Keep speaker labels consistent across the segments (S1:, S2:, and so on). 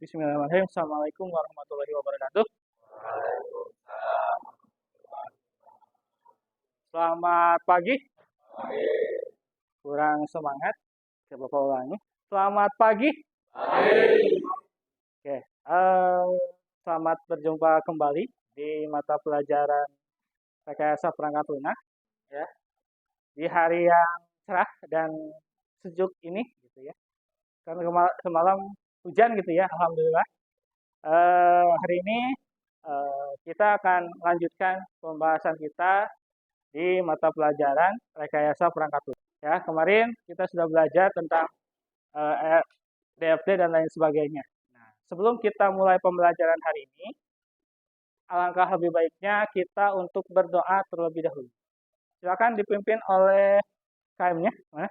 S1: Bismillahirrahmanirrahim. Assalamualaikum warahmatullahi wabarakatuh. Selamat pagi. Kurang semangat. Coba Bapak ulangi. Selamat pagi. Oke. Selamat berjumpa kembali di mata pelajaran rekayasa perangkat lunak. Ya. Di hari yang cerah dan sejuk ini, gitu ya. Karena semalam hujan, gitu ya. Alhamdulillah. Hari ini kita akan melanjutkan pembahasan kita di mata pelajaran rekayasa perangkat lunak. Ya, kemarin kita sudah belajar tentang DFT dan lain sebagainya. Nah, sebelum kita mulai pembelajaran hari ini, alangkah lebih baiknya kita untuk berdoa terlebih dahulu. Silakan dipimpin oleh KM-nya. Mana?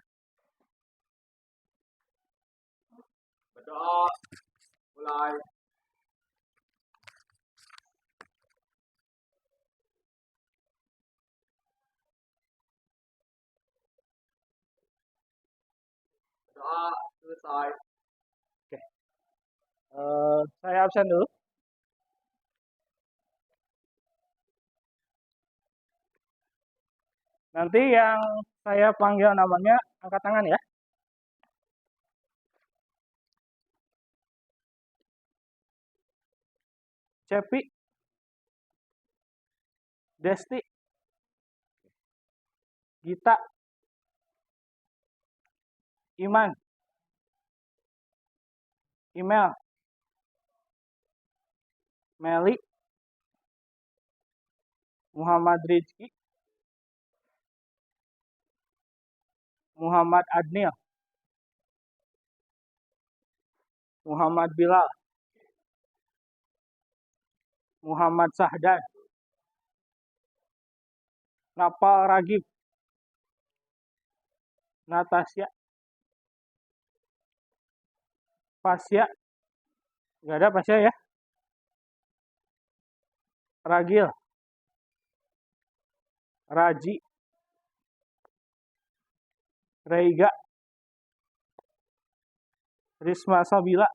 S2: Berdoa, mulai. Berdoa, selesai.
S1: Oke. Saya absen dulu. Nanti yang saya panggil namanya angkat tangan ya. Cepi, Desti, Gita, Iman, Email, Meli, Muhammad Rizki, Muhammad Adnil, Muhammad Bilal, Muhammad Sahdan, Napal Ragib, Natasya, Pasya, nggak ada Pasya ya, Ragil, Raji, Reiga, Risma Sabila,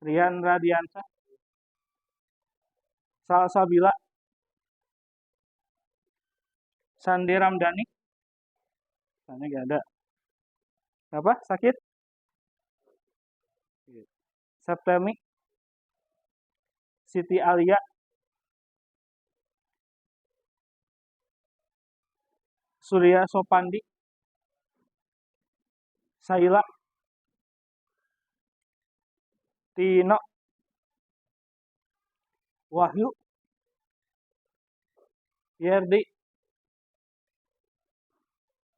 S1: Rian Radiansa, Salsabila, Sandi Ramdhani, sana nggak ada. Apa? Sakit? Septemi, Siti Alia, Surya Sopandi, Saila, Tino, Wahyu, Yerdi,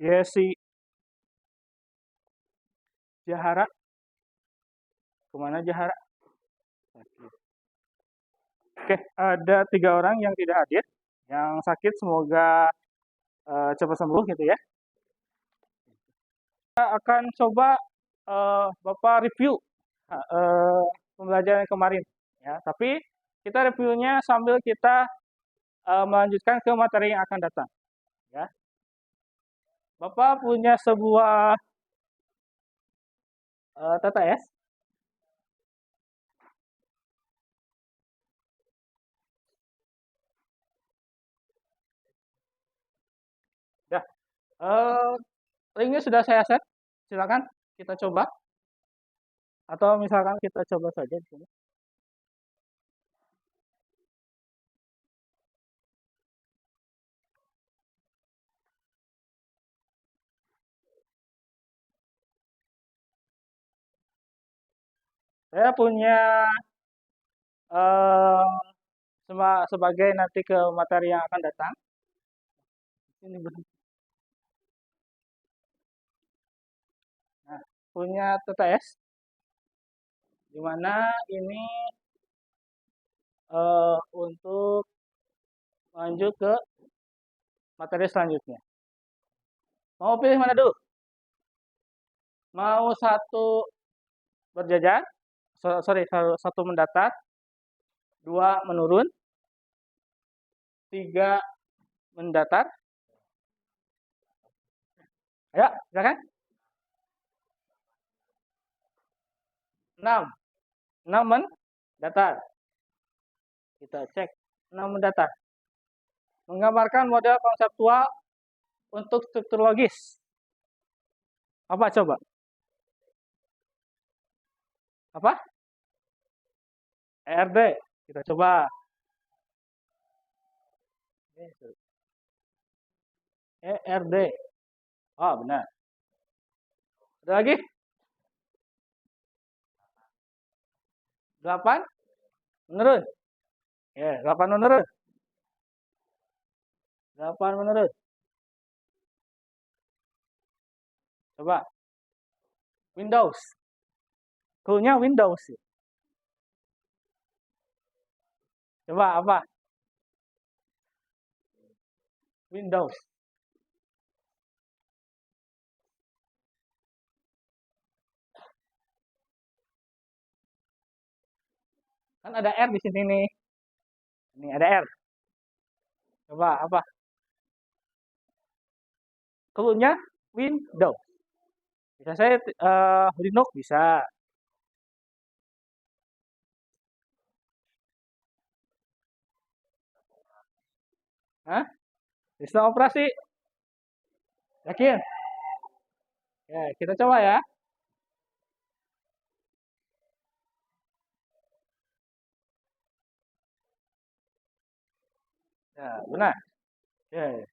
S1: Yesi, Jahara. Kemana Jahara? Oke, ada 3 orang yang tidak hadir. Yang sakit semoga cepat sembuh gitu ya. Kita akan coba Bapak review pembelajaran yang kemarin ya. Tapi kita reviewnya sambil kita melanjutkan ke materi yang akan datang ya. Bapak punya sebuah TTS. Ya, linknya sudah saya share. Silakan kita coba. Atau misalkan kita coba saja di sini. Saya punya sebagai nanti ke materi yang akan datang. Ini nah, punya TTS di mana ini untuk lanjut ke materi selanjutnya. Mau pilih mana dulu? Mau satu berjajar, satu mendatar, 2 menurun, 3 mendatar. Ayo, silakan. 6. 6 mendatar. Kita cek 6 mendatar. Menggambarkan model konseptual untuk struktur logis. Apa coba? Apa? ERD. Kita coba. ERD. Oh, benar. Ada lagi? 8 menurun. Ya, 8 menurun. 8 menurun. Coba. Windows. Toolnya Windows. Coba apa? Windows. Kan ada R di sini nih. Ini ada R. Coba apa? Toolnya Windows. Bisa saya Linux bisa. Hah? Sistem operasi. Yakin? Ya, kita coba ya. Ya, benar. Ya.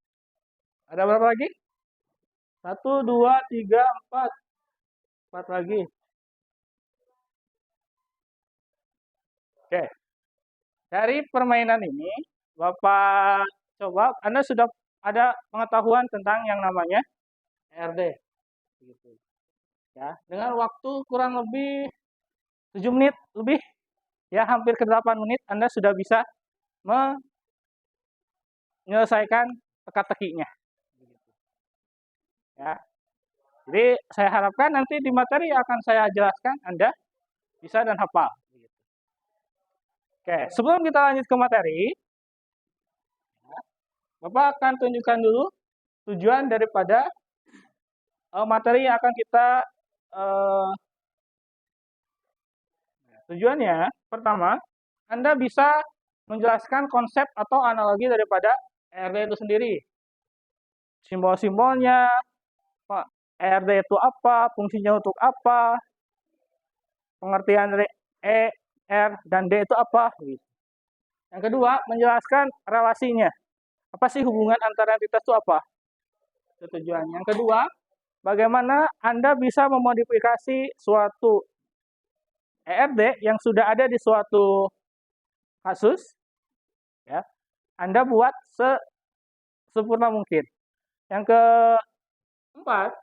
S1: Ada berapa lagi? 1, 2, 3, 4. 4 lagi. Oke. Dari permainan ini, Bapak coba, Anda sudah ada pengetahuan tentang yang namanya ERD. Gitu. Ya, dengan waktu kurang lebih 7 menit lebih, ya hampir ke 8 menit, Anda sudah bisa menyelesaikan teka-tekinya. Ya. Jadi saya harapkan nanti di materi yang akan saya jelaskan Anda bisa dan hafal. Oke, sebelum kita lanjut ke materi, Bapak akan tunjukkan dulu tujuan daripada materi yang akan kita tujuannya. Pertama, Anda bisa menjelaskan konsep atau analogi daripada ERD itu sendiri. Simbol-simbolnya, ERD itu apa, fungsinya untuk apa, pengertian dari E, R, dan D itu apa. Yang kedua, menjelaskan relasinya. Apa sih hubungan antara entitas itu apa? Itu tujuannya. Yang kedua, bagaimana Anda bisa memodifikasi suatu ERD yang sudah ada di suatu kasus, ya, Anda buat sempurna mungkin. Yang keempat,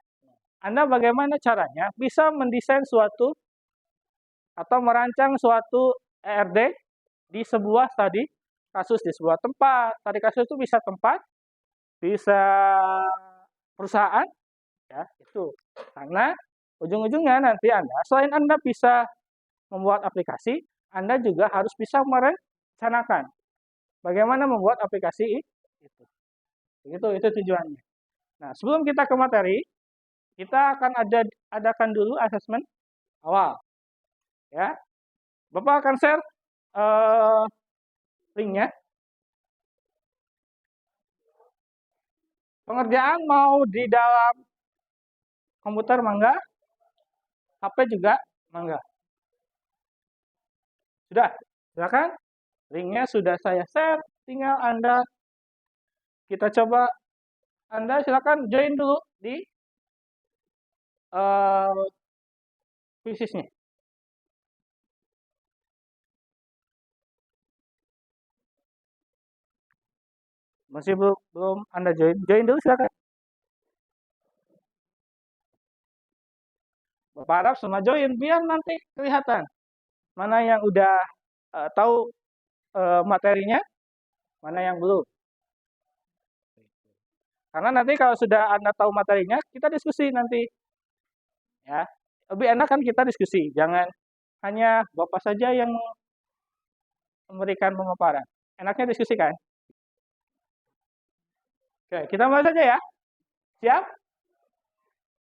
S1: Anda bagaimana caranya bisa mendesain suatu atau merancang suatu ERD di sebuah tadi kasus, di sebuah tempat. Tadi kasus itu bisa tempat, bisa perusahaan, ya itu. Karena ujung-ujungnya nanti Anda, selain Anda bisa membuat aplikasi, Anda juga harus bisa merencanakan bagaimana membuat aplikasi itu. Itu tujuannya. Nah, sebelum kita ke materi, kita akan adakan dulu asesmen awal. Ya, Bapak akan share linknya. Pengerjaan mau di dalam komputer mangga, HP juga mangga. Sudah, silakan. Linknya sudah saya share, tinggal Anda kita coba. Anda silakan join dulu di fisiknya. Masih belum Anda join dulu silakan. Bapak harap semua join biar nanti kelihatan mana yang udah tahu materinya, mana yang belum. Karena nanti kalau sudah Anda tahu materinya, kita diskusi nanti. Ya, lebih enak kan kita diskusi, jangan hanya Bapak saja yang memberikan pemaparan. Enaknya diskusi kan? Oke, kita mulai saja ya. Siap?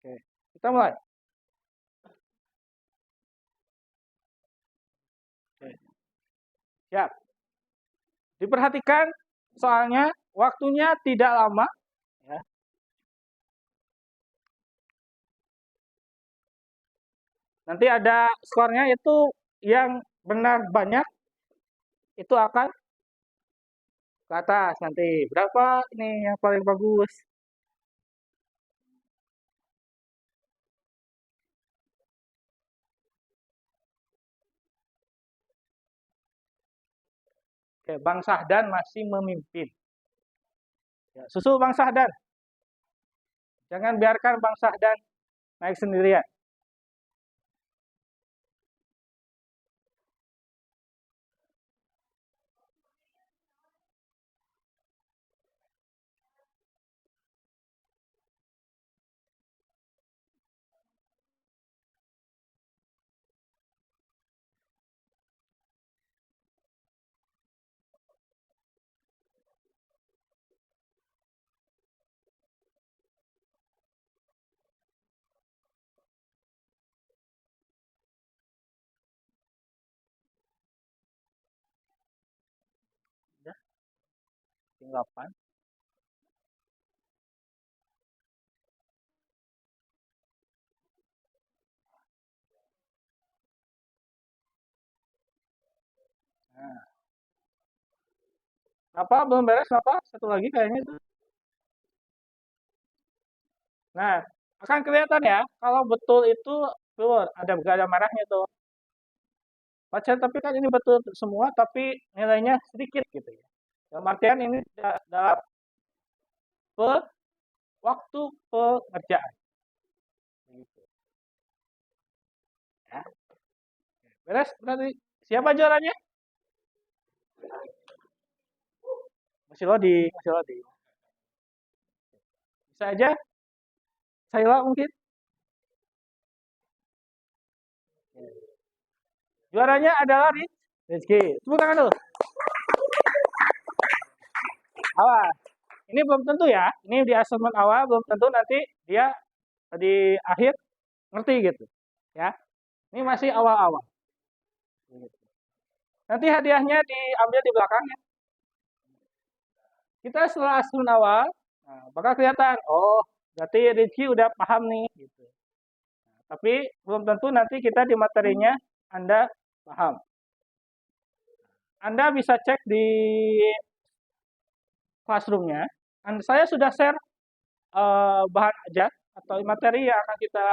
S1: Oke, kita mulai. Ya, diperhatikan soalnya waktunya tidak lama. Ya. Nanti ada skornya itu yang benar banyak itu akan ke atas nanti. Berapa ini yang paling bagus? Oke, Bang Sahdan masih memimpin. Ya, susul Bang Sahdan. Jangan biarkan Bang Sahdan naik sendirian. Ya, tinggal 8. Nah, apa belum beres apa? Satu lagi kayaknya itu. Nah, akan kelihatan ya kalau betul itu keluar ada gak ada merahnya tuh. Baca tapi kan ini betul semua tapi nilainya sedikit gitu ya. Dalam artian ini dalam per waktu pengerjaan. Gitu. Ya. Beres berarti siapa juaranya? Masih loading, masih loading. Bisa aja. Saya mungkin. Juaranya adalah Rizky. Tepuk tangan dulu. Awas. Ini belum tentu ya. Ini di asesmen awal belum tentu nanti dia di akhir ngerti gitu. Ya. Ini masih awal-awal. Nanti hadiahnya diambil di belakangnya. Kita setelah asesmen awal, nah, bakal kelihatan, oh, berarti Rizky udah paham nih. Gitu. Nah, tapi belum tentu nanti kita di materinya Anda paham. Anda bisa cek di classroom-nya. Saya sudah share bahan ajar atau materi yang akan kita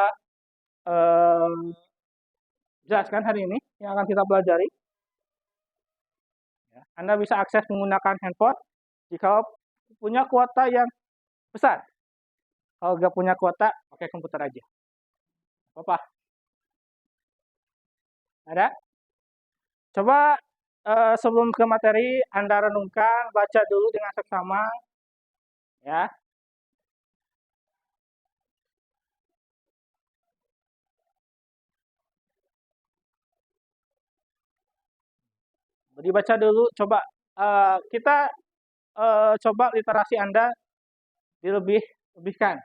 S1: jelaskan hari ini, yang akan kita pelajari. Anda bisa akses menggunakan handphone jika punya kuota yang besar. Kalau nggak punya kuota, pakai komputer aja. Apa? Ada? Coba sebelum ke materi, Anda renungkan, baca dulu dengan seksama. Ya. Dibaca dulu, coba kita coba literasi Anda dilebihkan.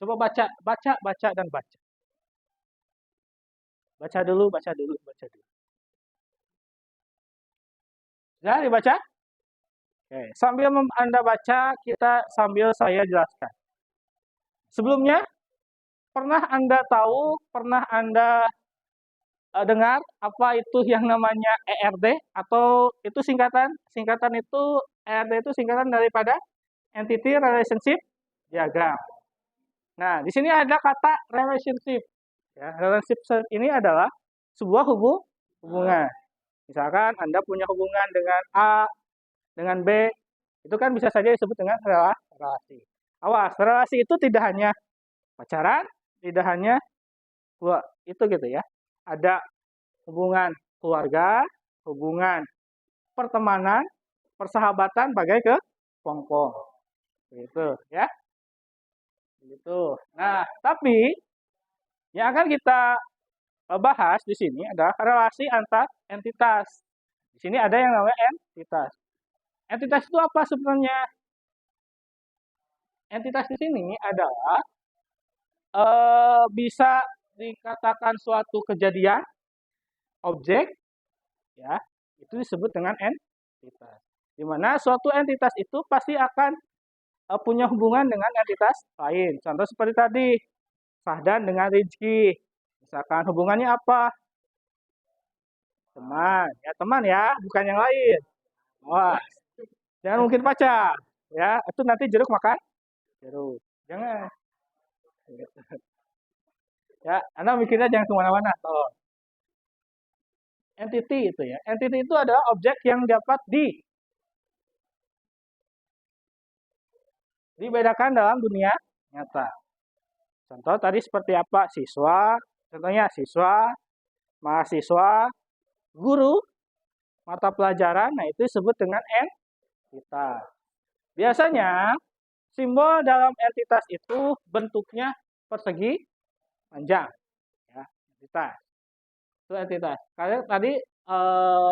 S1: Coba baca, baca, baca, dan baca. Baca dulu, baca dulu, baca dulu. Sudah dibaca? Oke. Sambil Anda baca, sambil saya jelaskan. Sebelumnya, pernah Anda tahu, pernah Anda dengar apa itu yang namanya ERD atau itu singkatan itu ERD itu singkatan daripada Entity Relationship Diagram. Nah, di sini ada kata relationship. Ya, relationship ini adalah sebuah hubungan. Misalkan Anda punya hubungan dengan A, dengan B, itu kan bisa saja disebut dengan relasi. Awas, relasi itu tidak hanya pacaran, tidak hanya itu gitu ya. Ada hubungan keluarga, hubungan pertemanan, persahabatan bagai ke pongpong. Gitu ya. Gitu. Nah, tapi yang akan kita bahas di sini adalah relasi antar entitas. Di sini ada yang namanya entitas. Entitas itu apa sebenarnya? Entitas di sini adalah bisa dikatakan suatu kejadian, objek, ya, Itu disebut dengan entitas. Di mana suatu entitas itu pasti akan punya hubungan dengan entitas lain. Contoh seperti tadi, Sahdan dengan Rizky. Misalkan hubungannya apa? Teman, teman ya, bukan yang lain. Wah, jangan mungkin pacar, ya. Itu nanti jeruk makan jeruk. Jangan. Ya, Anda mikirnya jangan kemana-mana. Tolong. Entity itu ya. Entity itu adalah objek yang dapat dibedakan dalam dunia nyata. Contoh tadi seperti apa? Siswa, contohnya siswa, mahasiswa, guru, mata pelajaran, nah itu disebut dengan entitas. Biasanya simbol dalam entitas itu bentuknya persegi panjang, ya, entitas. Itu entitas. Karena tadi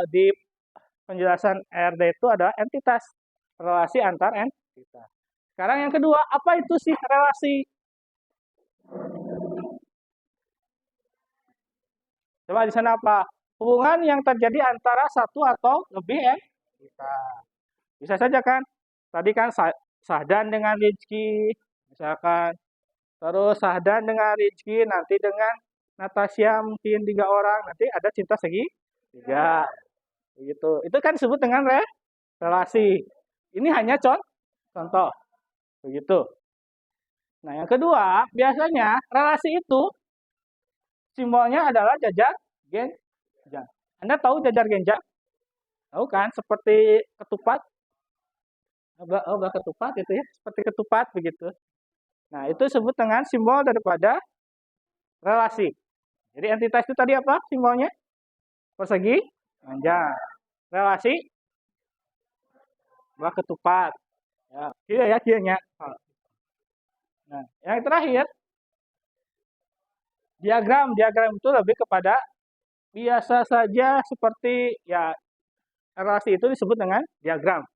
S1: di penjelasan RD itu adalah entitas, relasi antar entitas. Sekarang yang kedua, apa itu sih relasi? Coba di sana apa? Hubungan yang terjadi antara satu atau lebih entitas. Bisa saja kan? Tadi kan Sahdan dengan Rizky, misalkan. Terus Sahdan dengan Rizky, nanti dengan Natasha mungkin 3 orang, nanti ada cinta segi 3. Begitu. Itu kan disebut dengan relasi. Ini hanya contoh. Begitu. Nah, yang kedua, biasanya relasi itu simbolnya adalah jajar genjang. Anda tahu jajar genjang? Tahu kan? Seperti ketupat. Obah ketupat itu ya, seperti ketupat begitu. Nah, itu disebut dengan simbol daripada relasi. Jadi entitas itu tadi apa simbolnya? Persegi panjang. Relasi obah ketupat. Ya, kira ya kiranya. Nah, yang terakhir diagram. Diagram itu lebih kepada biasa saja seperti ya relasi itu disebut dengan diagram.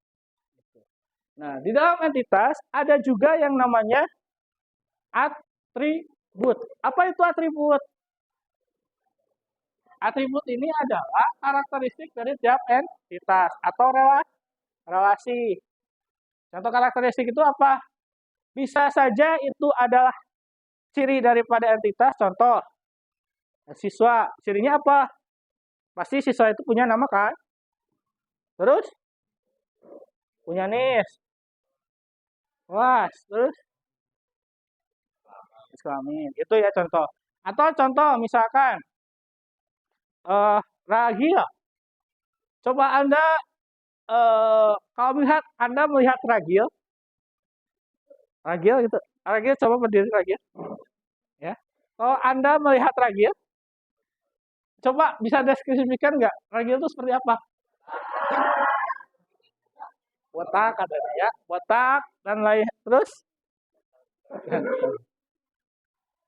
S1: Nah, di dalam entitas ada juga yang namanya atribut. Apa itu atribut? Atribut ini adalah karakteristik dari tiap entitas atau relasi. Contoh karakteristik itu apa? Bisa saja itu adalah ciri daripada entitas. Contoh, siswa. Cirinya apa? Pasti siswa itu punya nama kan? Terus? Punya NIS. Was, terus? Kelamin. Itu ya contoh. Atau contoh misalkan, ragil. Coba Anda, kalau Anda melihat ragil gitu. Ragil coba berdiri ragil. Ya. Kalau Anda melihat ragil, coba bisa deskripsikan nggak? Ragil itu seperti apa? Botak katanya ya. Botak dan lain. Terus?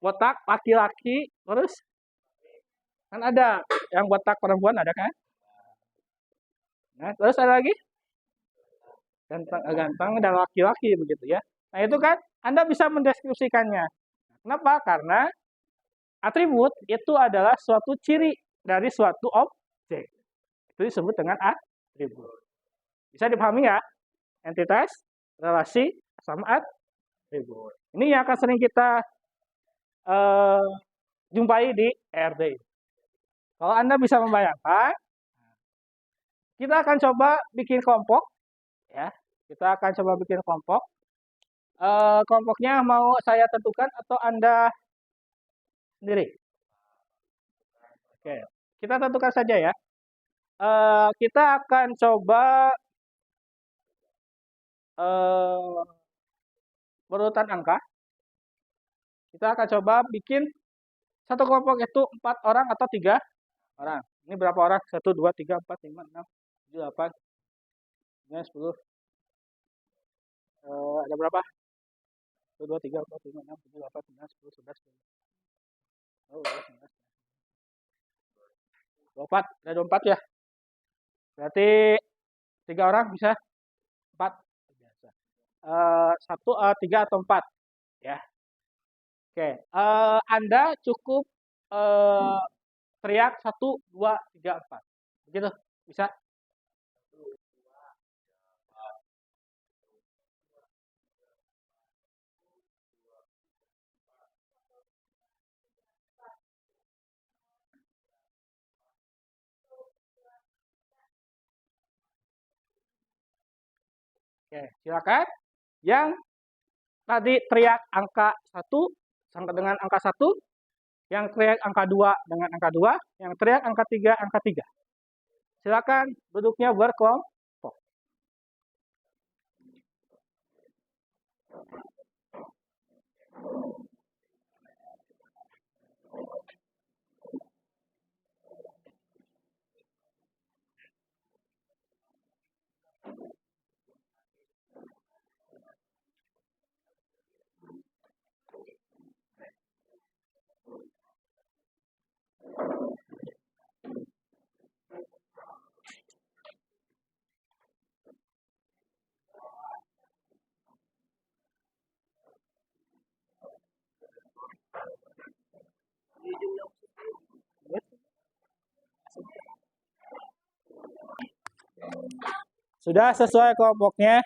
S1: Botak laki-laki. Terus? Kan ada yang botak perempuan ada kan? Nah, terus ada lagi? Ganteng dan laki-laki begitu ya. Nah, itu kan Anda bisa mendeskripsikannya. Kenapa? Karena atribut itu adalah suatu ciri dari suatu objek. Itu disebut dengan atribut. Bisa dipahami ya? Entitas, relasi, sama atribut. Ini yang akan sering kita jumpai di RD. Kalau Anda bisa membayangkan, kita akan coba bikin kelompok. Ya, kita akan coba bikin kelompok. Kelompoknya mau saya tentukan atau Anda sendiri? Oke, kita tentukan saja ya. Kita akan coba berurutan angka. Kita akan coba bikin satu kelompok itu 4 orang atau 3 orang. Ini berapa orang? 1, 2, 3, 4, 5, 6, 7, 8, 9, 10. Ada berapa? 1, 2, 3, 4, 5, 6, 7, 8, 9, 10, 11, 12. Oh, 11. 24. Ada 24 ya? Berarti 3 orang bisa 4. Biasa. 1, 3 atau 4. Ya. Oke. Anda cukup teriak 1, 2, 3, 4. Begitu? Bisa? Oke, silakan. Yang tadi teriak angka 1 sampai dengan angka 1, yang teriak angka 2 dengan angka 2, yang teriak angka 3, angka 3. Silakan duduknya berkelompok. Sudah sesuai kelompoknya?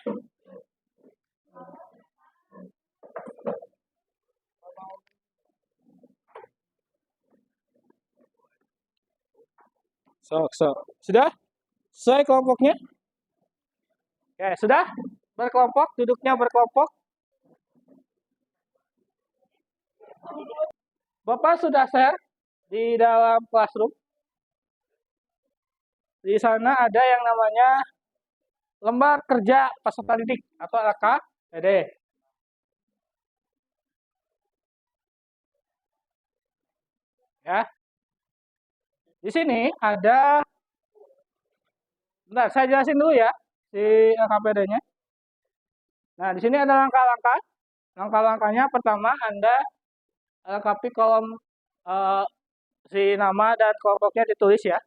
S1: Sudah? Sesuai kelompoknya? Oke, sudah? Berkelompok, duduknya berkelompok. Bapak sudah share di dalam classroom. Di sana ada yang namanya lembar kerja peserta didik atau LKPD. Ya. Di sini ada, bentar, saya jelasin dulu ya si LKPD-nya. Nah, di sini ada langkah-langkah. Langkah-langkahnya pertama Anda lengkapi kolom si nama dan kelompoknya ditulis ya.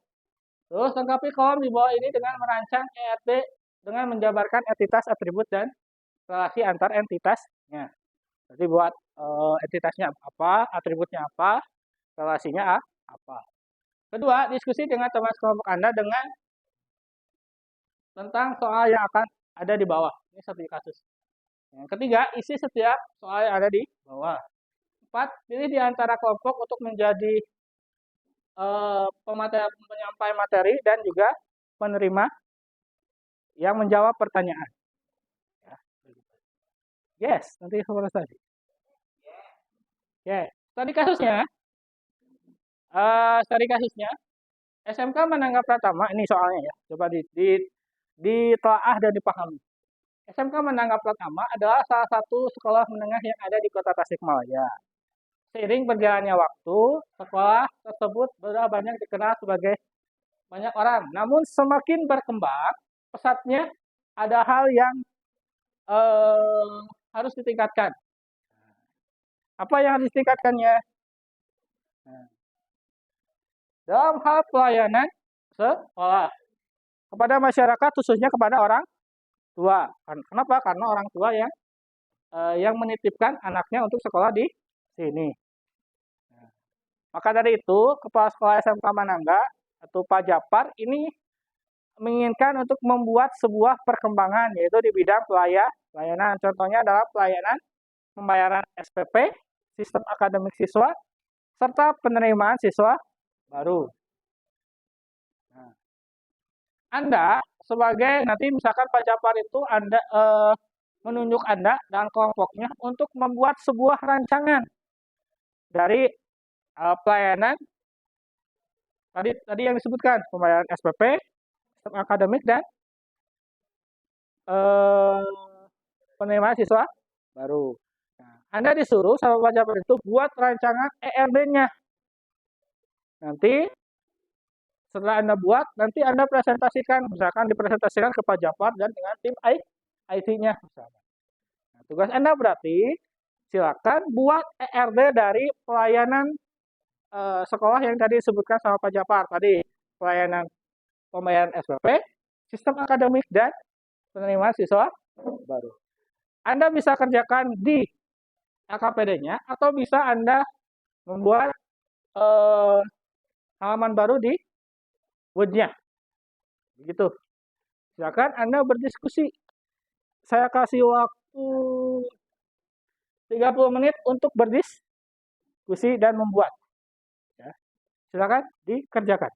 S1: Terus lengkapi kolom di bawah ini dengan merancang ERT dengan menjabarkan entitas, atribut, dan relasi antar entitasnya. Jadi buat entitasnya apa, atributnya apa, relasinya apa. Kedua, diskusi dengan teman kelompok Anda tentang soal yang akan ada di bawah. Ini satu kasus. Yang ketiga, isi setiap soal yang ada di bawah. 4, pilih di antara kelompok untuk menjadi penyampai materi dan juga penerima yang menjawab pertanyaan. Yes, nanti selesai. Oke, tadi kasusnya, SMK menanggap Pratama, ini soalnya ya, coba ditelaah dan dipahami. SMK menanggap Pratama adalah salah satu sekolah menengah yang ada di kota Tasikmalaya. Seiring berjalannya waktu, sekolah tersebut sudah banyak dikenal sebagai banyak orang. Namun semakin berkembang pesatnya, ada hal yang harus ditingkatkan. Apa yang harus ditingkatkannya? Dalam hal pelayanan sekolah kepada masyarakat, khususnya kepada orang tua. Kenapa? Karena orang tua yang menitipkan anaknya untuk sekolah di sini. Maka dari itu, Kepala Sekolah SMK Manangga atau Pak Japar ini menginginkan untuk membuat sebuah perkembangan, yaitu di bidang pelayanan. Contohnya adalah pelayanan pembayaran SPP, sistem akademik siswa, serta penerimaan siswa baru. Nah, Anda sebagai, nanti misalkan Pak Japar itu Anda menunjuk Anda dan kelompoknya untuk membuat sebuah rancangan dari pelayanan tadi yang disebutkan, pembayaran SPP, sistem akademik, dan penerimaan siswa baru. Nah, Anda disuruh sama Pak Japar itu buat rancangan ERD-nya. Nanti setelah Anda buat, nanti Anda presentasikan, misalkan dipresentasikan ke Pak Japar dan dengan tim IT-nya. Nah, tugas Anda berarti silakan buat ERD dari pelayanan sekolah yang tadi disebutkan sama Pak Japar. Tadi pelayanan pembayaran SPP, sistem akademik, dan penerimaan siswa baru. Anda bisa kerjakan di LKPD-nya atau bisa Anda membuat halaman baru di Word-nya. Begitu. Silakan Anda berdiskusi. Saya kasih waktu 30 menit untuk berdiskusi dan membuat. Ya. Silakan dikerjakan.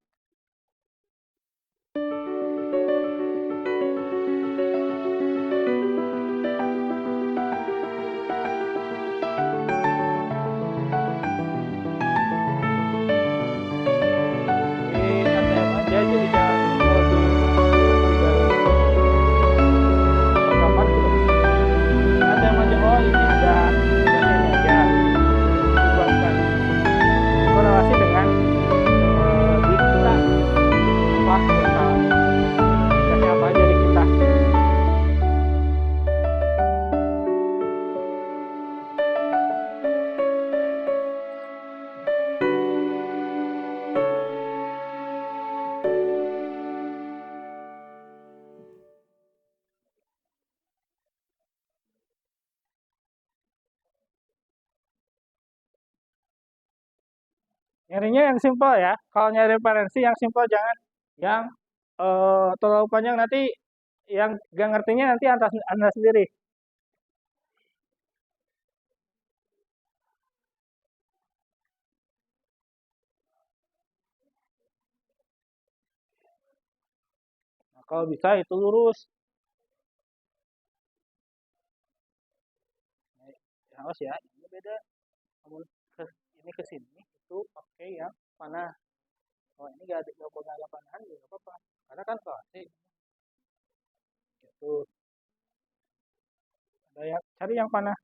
S1: Nyarinya yang simpel ya. Kalau nyari referensi yang simpel, jangan yang terlalu panjang, nanti yang gak ngertinya nanti anda sendiri. Nah, kalau bisa itu lurus. Nah, awas ya, ini beda. Namun ini ke sini itu pakai yang panah. Oh, ini gak ada panahan juga gak apa-apa. Karena kan klasik. Gitu. Ada yang cari yang panah.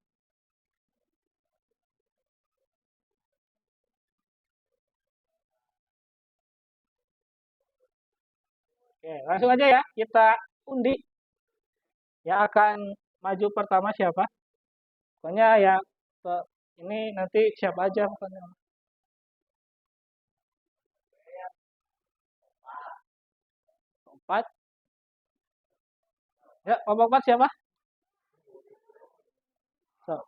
S1: Oke, langsung aja ya. Kita undi. Yang akan maju pertama siapa? Pokoknya yang ini nanti siapa aja pokoknya. 4. Ya, kelompok 4 siapa? So,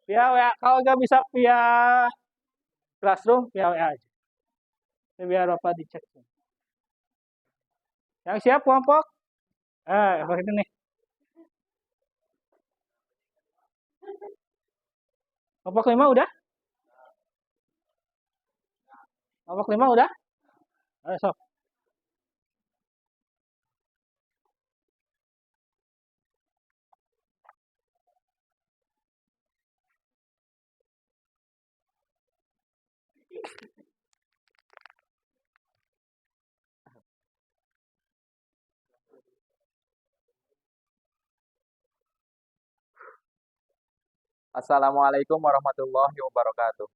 S1: via WA. Kalau nggak bisa via Classroom, via WA aja. Ini biar Bapak dicek. Yang siap kelompok? Kelompok ini nih. Kelompok 5 udah? Kelompok 5 udah? Ayo, sok.
S2: Assalamualaikum warahmatullahi wabarakatuh.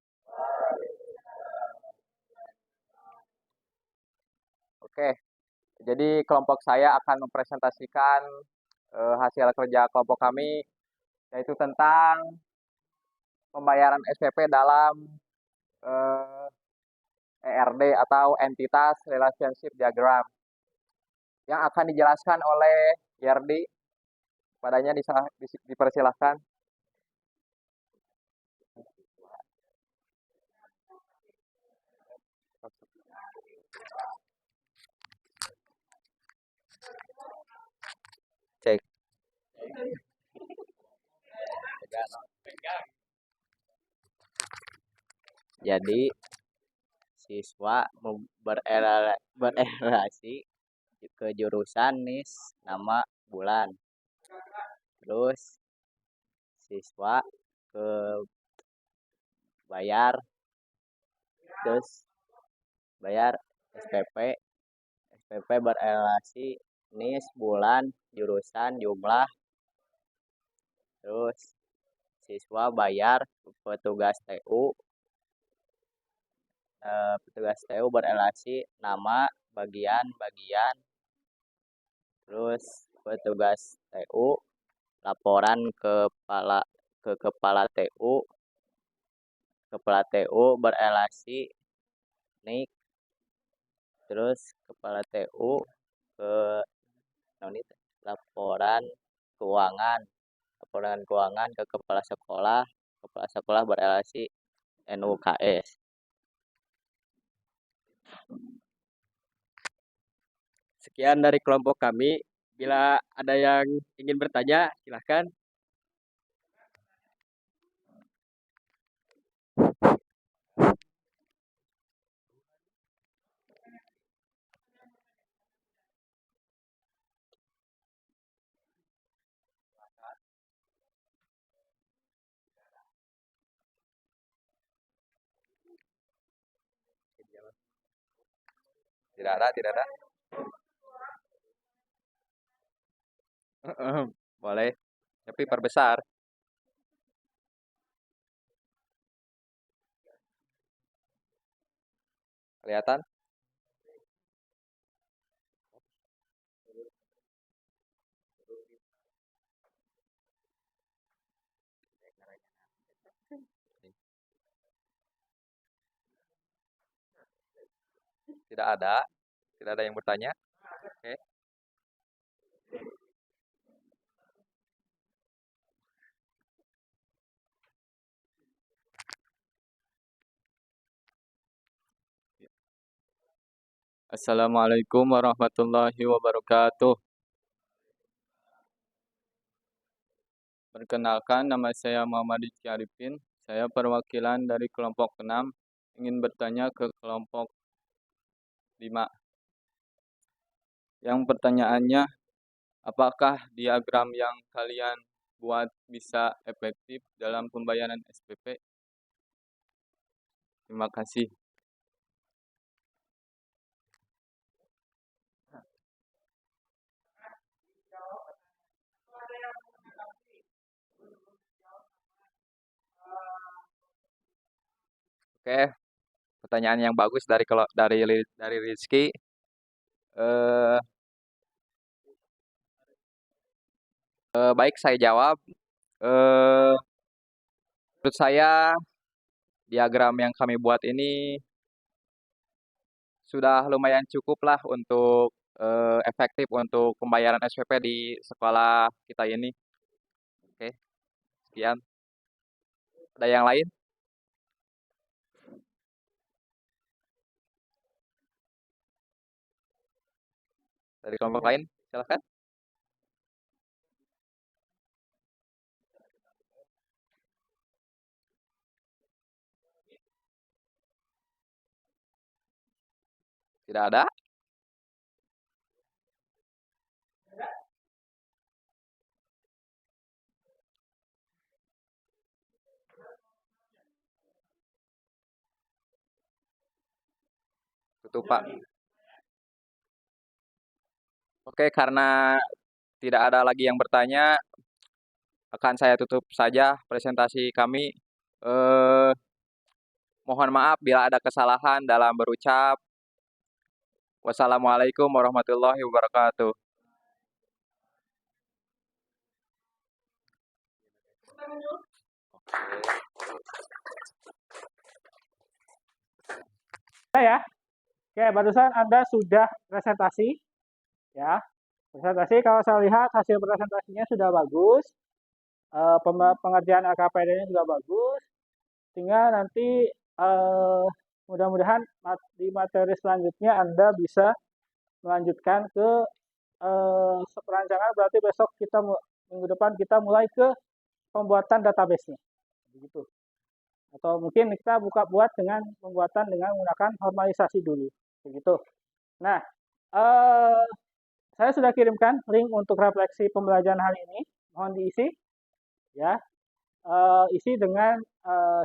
S2: Oke, jadi kelompok saya akan mempresentasikan hasil kerja kelompok kami, yaitu tentang pembayaran SPP dalam eh, ERD atau Entitas Relationship Diagram, yang akan dijelaskan oleh Yerdi. Padanya dipersilahkan. Cek. Jadi siswa berelasi ke jurusan NIS nama bulan. Terus siswa ke bayar, terus bayar SPP. SPP berelasi NIS bulan, jurusan, jumlah. Terus siswa bayar petugas TU. Petugas TU berelasi nama, bagian. Terus petugas TU laporan ke kepala TU. Kepala TU berelasi NIK. Terus kepala TU ke laporan keuangan. Laporan keuangan ke kepala sekolah. Kepala sekolah berelasi NUKS. Sekian dari kelompok kami. Bila ada yang ingin bertanya, silahkan. Tidak ada. Boleh, tapi perbesar. Kelihatan? Tidak ada. Tidak ada yang bertanya. Oke.
S3: Assalamualaikum warahmatullahi wabarakatuh. Perkenalkan, nama saya Muhammad Rizky Arifin. Saya perwakilan dari kelompok 6, ingin bertanya ke kelompok 5. Yang pertanyaannya, apakah diagram yang kalian buat bisa efektif dalam pembayaran SPP? Terima kasih.
S4: Oke, pertanyaan yang bagus dari Rizky. Eh, Baik, saya jawab. Eh, Menurut saya diagram yang kami buat ini sudah lumayan cukup lah untuk efektif untuk pembayaran SPP di sekolah kita ini. Oke, sekian. Ada yang lain? Dari kelompok lain? Silakan. Tidak ada? Tutup, Pak. Oke, karena tidak ada lagi yang bertanya, akan saya tutup saja presentasi kami. Eh, Mohon maaf bila ada kesalahan dalam berucap. Wassalamualaikum warahmatullahi wabarakatuh.
S1: Ya, oke, barusan Anda sudah presentasi, ya. Presentasi kalau saya lihat hasil presentasinya sudah bagus, pengerjaan LKPD-nya juga bagus, sehingga nanti mudah-mudahan di materi selanjutnya Anda bisa melanjutkan ke perancangan. Berarti besok minggu depan kita mulai ke pembuatan database-nya, begitu. Atau mungkin kita buat dengan pembuatan dengan menggunakan normalisasi dulu, begitu. Nah, saya sudah kirimkan link untuk refleksi pembelajaran hari ini. Mohon diisi, ya. Isi dengan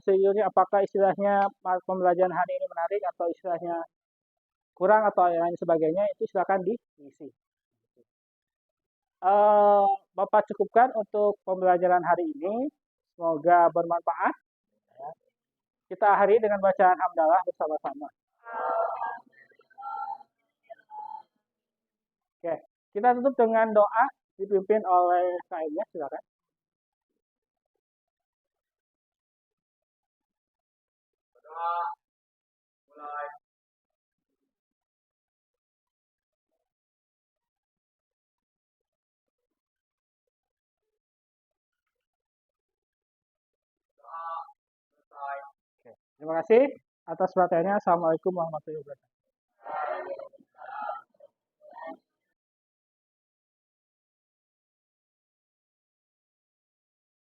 S1: sejujurnya apakah istilahnya pembelajaran hari ini menarik atau istilahnya kurang atau lain sebagainya, itu silakan diisi. Bapak cukupkan untuk pembelajaran hari ini. Semoga bermanfaat. Kita akhiri dengan bacaan hamdalah bersama-sama. Oke, kita tutup dengan doa dipimpin oleh KM-nya, silakan. Mulai. Oke, terima kasih atas perhatiannya. Assalamualaikum warahmatullahi wabarakatuh.